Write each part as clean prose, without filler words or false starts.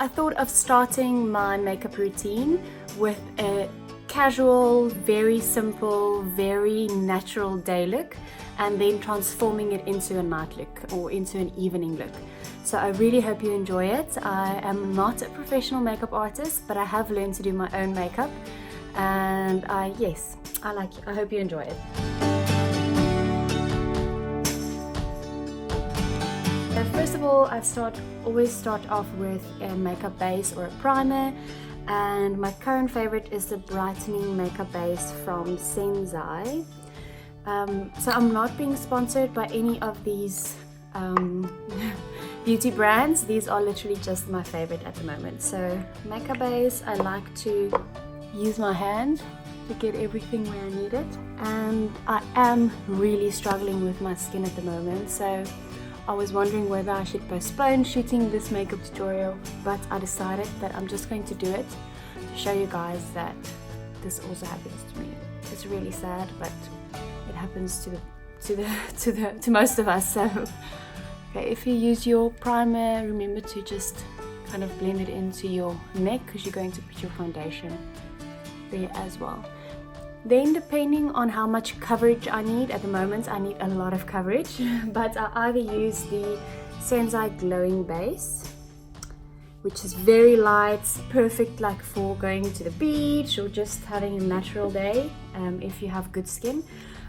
I thought of starting my makeup routine with a casual, very simple, very natural day look, and then transforming it into a night look or into an evening look. So I really hope you enjoy it. I am not a professional makeup artist, but I have learned to do my own makeup, and yes, I like it. I hope you enjoy it. First of all, I always start off with a makeup base or a primer, and my current favorite is the brightening makeup base from Soooo. So I'm not being sponsored by any of these beauty brands. These are literally just my favorite at the moment. So makeup base, I like to use my hand to get everything where I need it, and I am really struggling with my skin at the moment, so I was wondering whether I should postpone shooting this makeup tutorial, but I decided that I'm just going to do it to show you guys that this also happens to me. It's really sad, but it happens to most of us. So okay, if you use your primer, remember to just kind of blend it into your neck, because you're going to put your foundation there as well. Then, depending on how much coverage I need, at the moment I need a lot of coverage, but I either use the Soooo glowing base, which is very light, perfect like for going to the beach or just having a natural day, if you have good skin.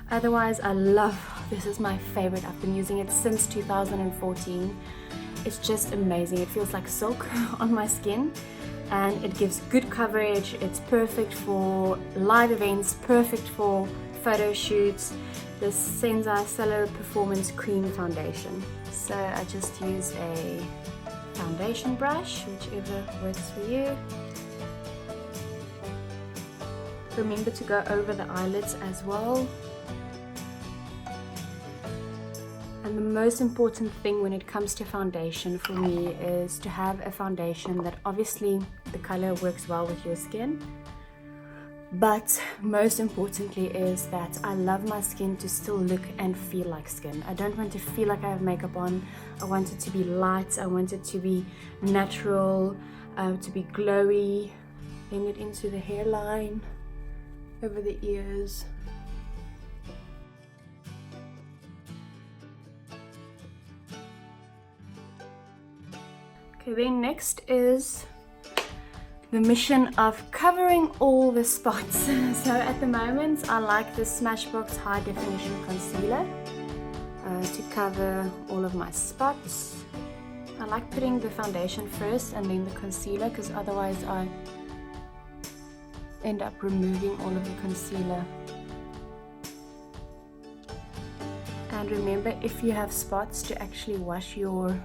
Otherwise, I love, this is my favorite, I've been using it since 2014. It's just amazing. It feels like silk on my skin, and it gives good coverage. It's perfect for live events, perfect for photo shoots. The Soooo Solar Performance Cream Foundation. So I just use a foundation brush, whichever works for you. Remember to go over the eyelids as well. And the most important thing when it comes to foundation for me is to have a foundation that obviously the color works well with your skin, but most importantly is that I love my skin to still look and feel like skin. I don't want to feel like I have makeup on. I want it to be light, I want it to be natural, to be glowy. Blend it into the hairline, over the ears. Okay, then next is the mission of covering all the spots. So at the moment I like the Smashbox High Definition Concealer to cover all of my spots. I like putting the foundation first and then the concealer, because otherwise I end up removing all of the concealer. And remember, if you have spots, to actually wash your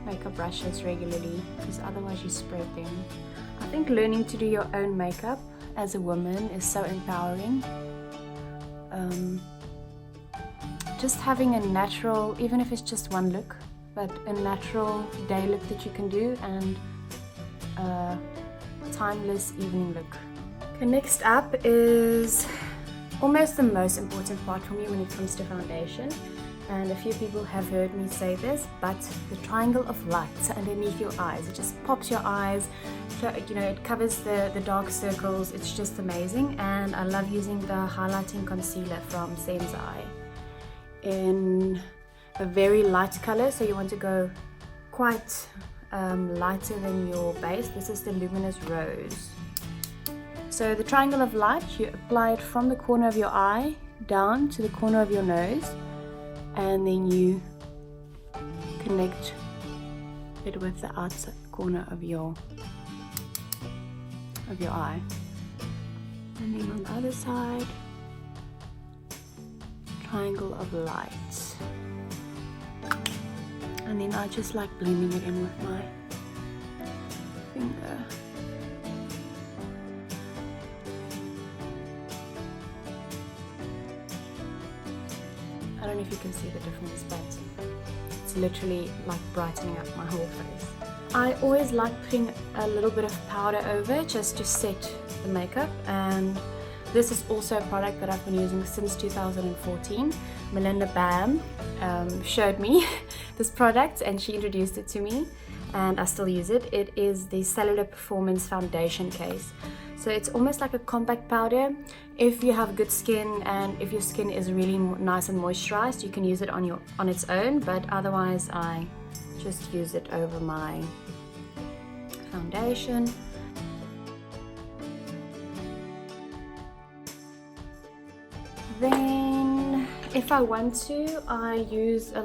makeup brushes regularly, because otherwise you spread them. I think learning to do your own makeup as a woman is so empowering. Just having a natural, even if it's just one look, but a natural day look that you can do, and a timeless evening look. Okay, next up is almost the most important part for me when it comes to foundation. And a few people have heard me say this, but the triangle of light underneath your eyes. It just pops your eyes, you know, it covers the dark circles. It's just amazing, and I love using the highlighting concealer from Soooo in a very light color, so you want to go quite lighter than your base. This is the Luminous Rose. So the triangle of light, you apply it from the corner of your eye down to the corner of your nose, and then you connect it with the outside corner of your eye. And then on the other side, triangle of light. And then I just like blending it in with my finger. I don't know if you can see the difference, but it's literally like brightening up my whole face. I always like putting a little bit of powder over just to set the makeup, and this is also a product that I've been using since 2014. Melinda Bam showed me this product and she introduced it to me, and I still use it. It is the Cellular Performance Foundation Case. So it's almost like a compact powder. If you have good skin and if your skin is really nice and moisturized, you can use it on its own, but otherwise I just use it over my foundation. Then if I want to, I use a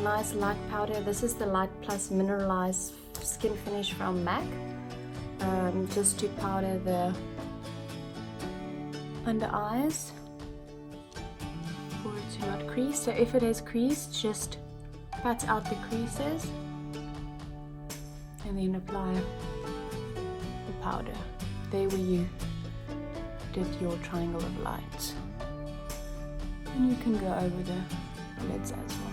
nice light powder. This is the Light Plus Mineralized Skin Finish from MAC, just to powder the under eyes for it to not crease. So if it is creased, just pat out the creases and then apply the powder there where you did your triangle of light. And you can go over the lids as well.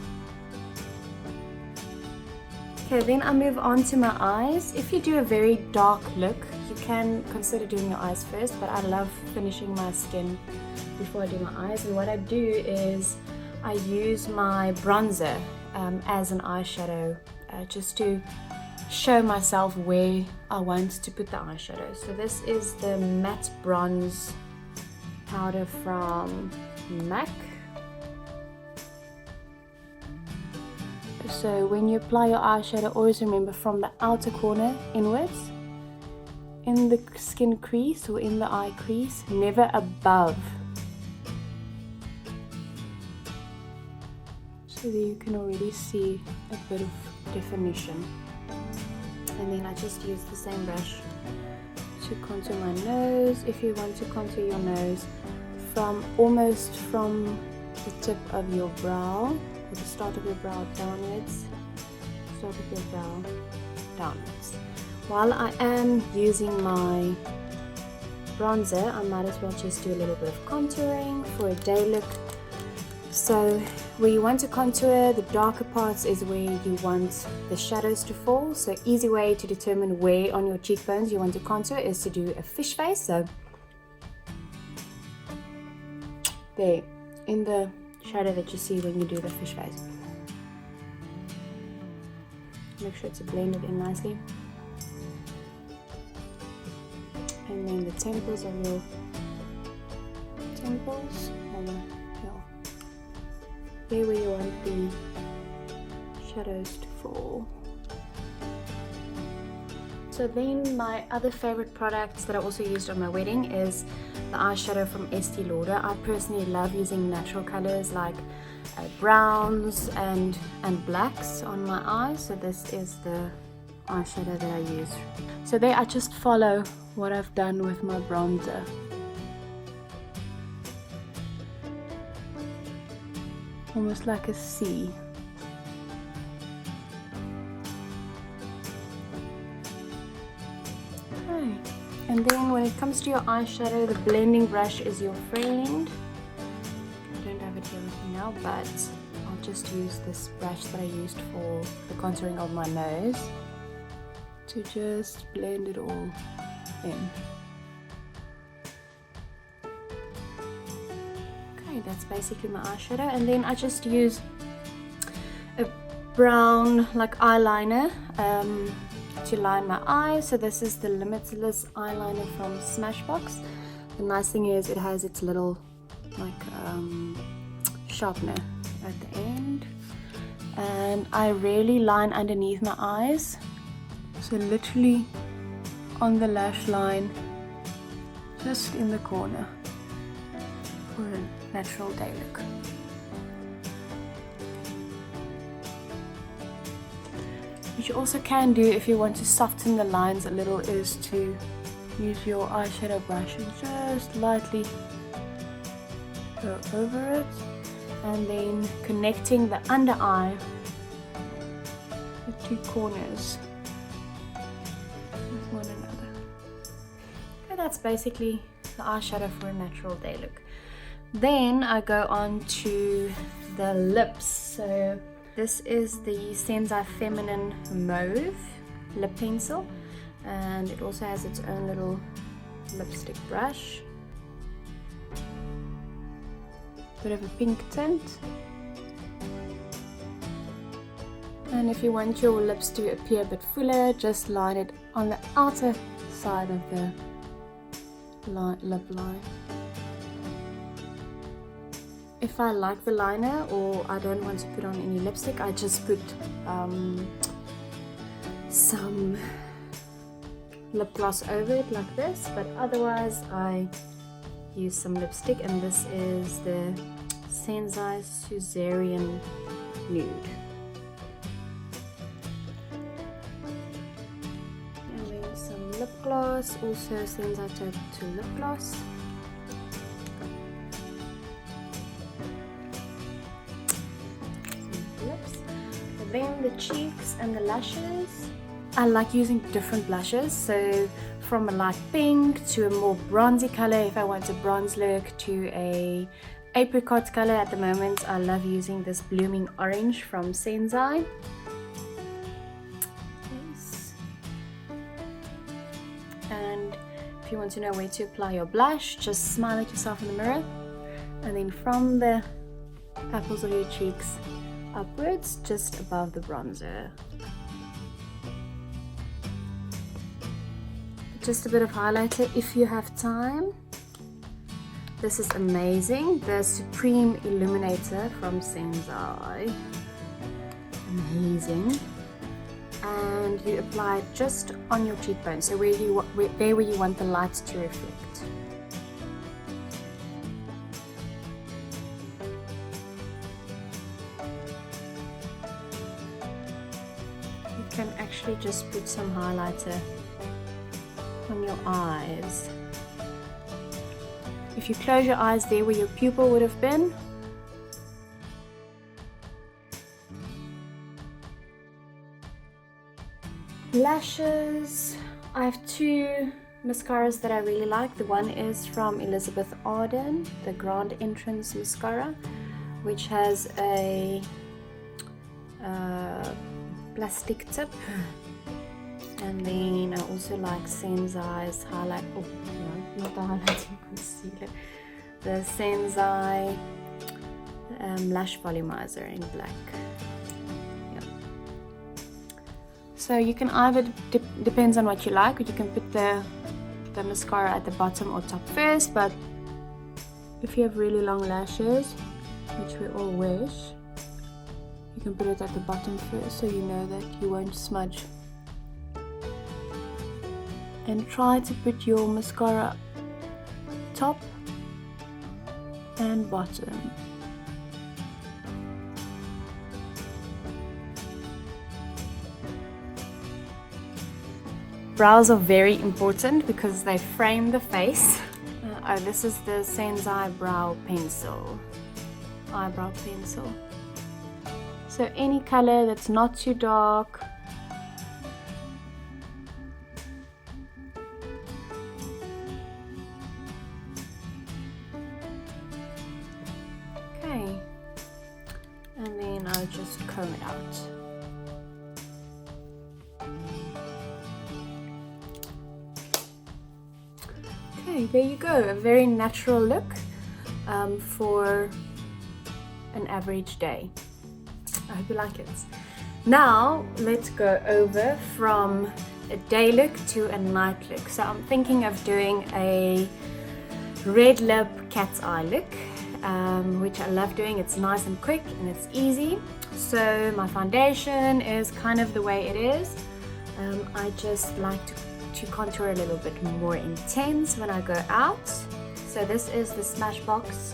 Okay, then I move on to my eyes. If you do a very dark look, you can consider doing your eyes first, but I love finishing my skin before I do my eyes. And what I do is I use my bronzer as an eyeshadow, just to show myself where I want to put the eyeshadow. So this is the Matte Bronze powder from MAC. So when you apply your eyeshadow, always remember from the outer corner inwards, in the skin crease or in the eye crease, never above. So that you can already see a bit of definition. And then I just use the same brush to contour my nose. If you want to contour your nose almost from the tip of your brow, or the start of your brow downwards, While I am using my bronzer, I might as well just do a little bit of contouring for a day look. So where you want to contour, the darker parts is where you want the shadows to fall. So easy way to determine where on your cheekbones you want to contour is to do a fish face. So there, in the shadow that you see when you do the fish face. Make sure it's blended in nicely. And then the temples of your temples, there where you want the shadows to fall. So then my other favorite products that I also used on my wedding is the eyeshadow from Estee Lauder. I personally love using natural colors like browns and blacks on my eyes. So this is the eyeshadow that I use. So there I just follow what I've done with my bronzer. Almost like a C. Okay. And then when it comes to your eyeshadow, the blending brush is your friend. I don't have it here with me now, but I'll just use this brush that I used for the contouring of my nose to just blend it all in. Okay, that's basically my eyeshadow, and then I just use a brown like eyeliner to line my eyes. So this is the Limitless eyeliner from Smashbox. The nice thing is it has its little like sharpener at the end, and I rarely line underneath my eyes, so literally on the lash line, just in the corner for a natural day look. What you also can do if you want to soften the lines a little is to use your eyeshadow brush and just lightly go over it, and then connecting the under eye, the two corners with one another. Okay, that's basically the eyeshadow for a natural day look. Then I go on to the lips. So this is the Sensai Feminine Mauve lip pencil, and it also has its own little lipstick brush. Bit of a pink tint. And if you want your lips to appear a bit fuller, just line it on the outer side of the lip line. If I like the liner or I don't want to put on any lipstick, I just put some lip gloss over it like this, but otherwise I use some lipstick, and this is the Sensai Suzerain Nude. And then some lip gloss, also Sensai to lip gloss. Then the cheeks and the lashes. I like using different blushes, so from a light pink to a more bronzy color if I want a bronze look, to a apricot color. At the moment I love using this blooming orange from Sensai. Yes. And if you want to know where to apply your blush, just smile at yourself in the mirror, and then from the apples of your cheeks upwards, just above the bronzer. Just a bit of highlighter if you have time. This is amazing, the Supreme Illuminator from Sensai. Amazing. And you apply it just on your cheekbone, so where you want the light to reflect. You can actually just put some highlighter on your eyes. If you close your eyes there where your pupil would have been, lashes. I have two mascaras that I really like. The one is from Elizabeth Arden, the Grand Entrance Mascara, which has a plastic tip. And then I also like Sensai's highlight, oh no, not the highlighting concealer, the Sensai lash volumizer in black. Yep. So you can either, depends on what you like, or you can put the mascara at the bottom or top first, but if you have really long lashes, which we all wish, you can put it at the bottom first so you know that you won't smudge. And try to put your mascara top and bottom. Brows are very important because they frame the face. Oh, this is the Sensai brow pencil, eyebrow pencil. So any color that's not too dark. Okay, and then I'll just comb it out. Okay, there you go, a very natural look for an average day. I hope you like it. Now let's go over from a day look to a night look. So I'm thinking of doing a red lip cat's eye look, which I love doing. It's nice and quick and it's easy. So my foundation is kind of the way it is. I just like to contour a little bit more intense when I go out. So this is the Smashbox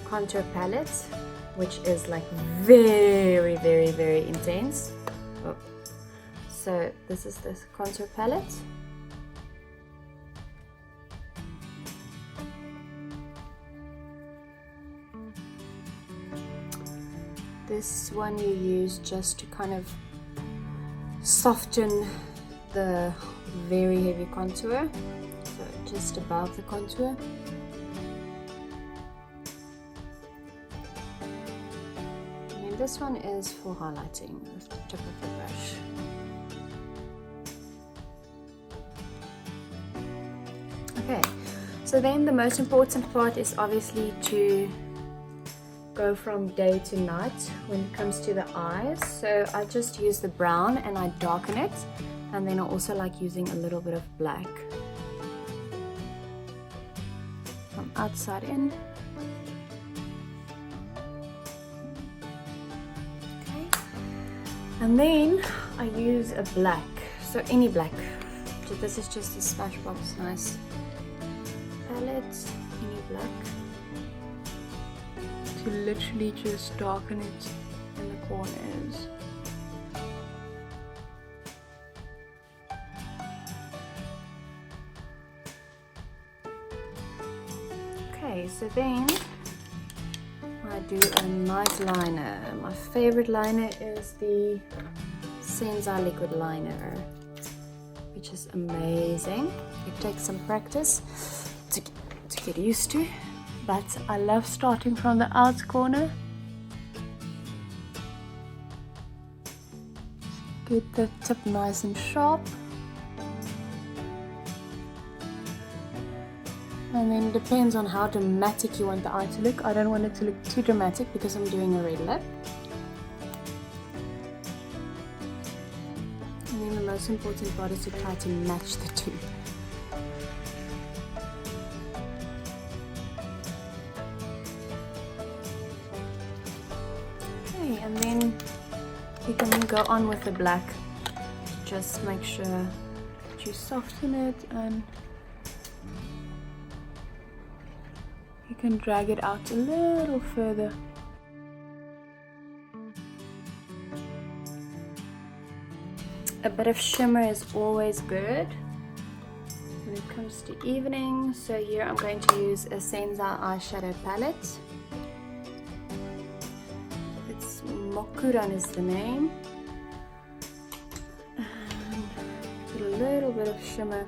contour palette, which is like very intense. Oh. So this is the contour palette. This one you use just to kind of soften the very heavy contour, so just above the contour. And this one is for highlighting with the tip of the brush. Okay, so then the most important part is obviously to go from day to night when it comes to the eyes. So I just use the brown and I darken it, and then I also like using a little bit of black from outside in. Okay, and then I use a black, so any black. So this is just a Smashbox nice palette, any black, to literally just darken it in the corners. Okay, so then I do a nice liner. My favorite liner is the Soooo liquid liner, which is amazing. It takes some practice to get used to, but I love starting from the outer corner. Get the tip nice and sharp. And then it depends on how dramatic you want the eye to look. I don't want it to look too dramatic because I'm doing a red lip. And then the most important part is to try to match the two. Okay, and then you can go on with the black. Just make sure that you soften it, and you can drag it out a little further. A bit of shimmer is always good when it comes to evening. So here I'm going to use a Soooo eyeshadow palette. It's Mokuran is the name. And put a little bit of shimmer.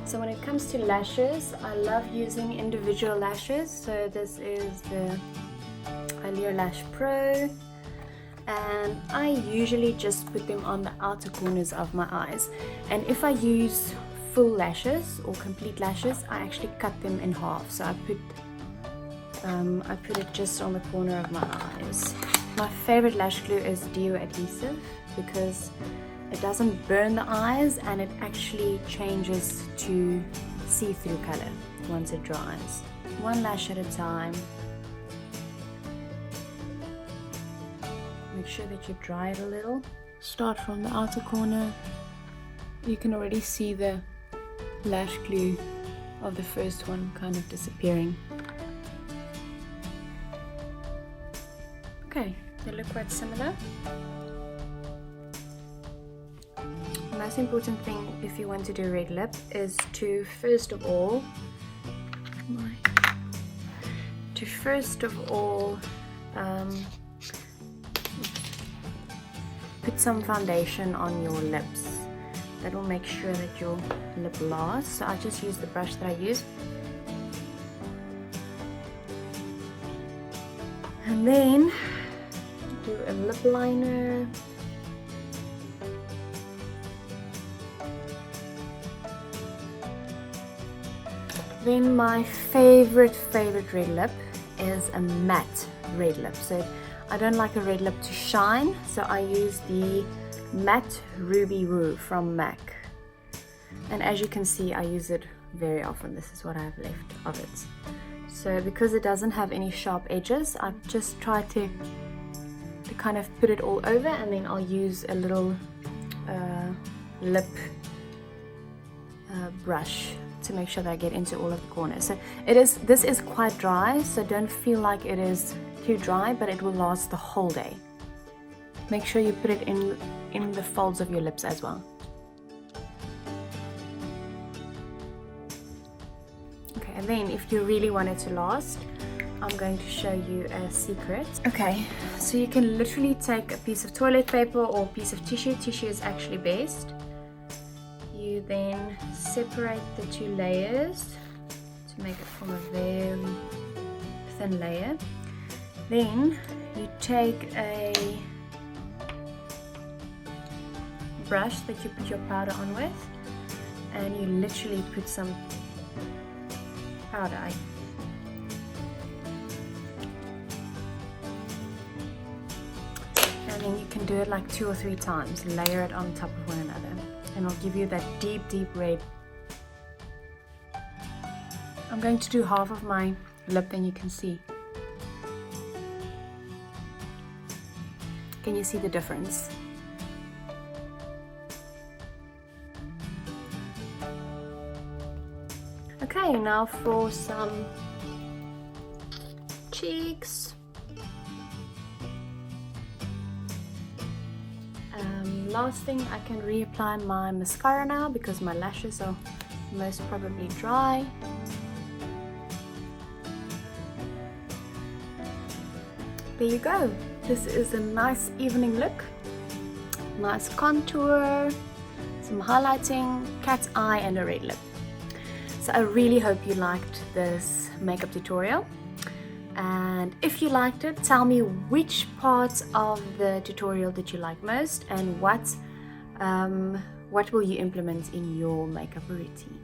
So when it comes to lashes, I love using individual lashes. So this is the Allure Lash Pro, and I usually just put them on the outer corners of my eyes. And if I use full lashes or complete lashes, I actually cut them in half. So I put it just on the corner of my eyes. My favorite lash glue is Deo adhesive because it doesn't burn the eyes, and it actually changes to see-through color once it dries. One lash at a time. Make sure that you dry it a little. Start from the outer corner. You can already see the lash glue of the first one kind of disappearing. Okay, they look quite similar. The most important thing if you want to do red lip is to first of all put some foundation on your lips. That will make sure that your lip lasts. So I just use the brush that I use, and then do a lip liner. Then my favorite red lip is a matte red lip. So I don't like a red lip to shine, so I use the matte Ruby Woo from MAC. And as you can see, I use it very often. This is what I have left of it. So because it doesn't have any sharp edges, I've just tried to kind of put it all over, and then I'll use a little lip brush to make sure that I get into all of the corners. So this is quite dry, so don't feel like it is too dry, but it will last the whole day. Make sure you put it in the folds of your lips as well. Okay, and then if you really want it to last, I'm going to show you a secret. Okay, so you can literally take a piece of toilet paper or a piece of tissue. Tissue is actually best. You then separate the two layers to make it form a very thin layer. Then you take a brush that you put your powder on with, and you literally put some powder. And then you can do it like 2 or 3 times, layer it on top of one another, and it'll give you that deep, deep red. I'm going to do half of my lip, and you can see. Can you see the difference? Okay, now for some cheeks. Last thing, I can reapply my mascara now because my lashes are most probably dry. There you go. This is a nice evening look. Nice contour, some highlighting, cat's eye, and a red lip. So I really hope you liked this makeup tutorial. And if you liked it, tell me which parts of the tutorial did you like most, and what will you implement in your makeup routine.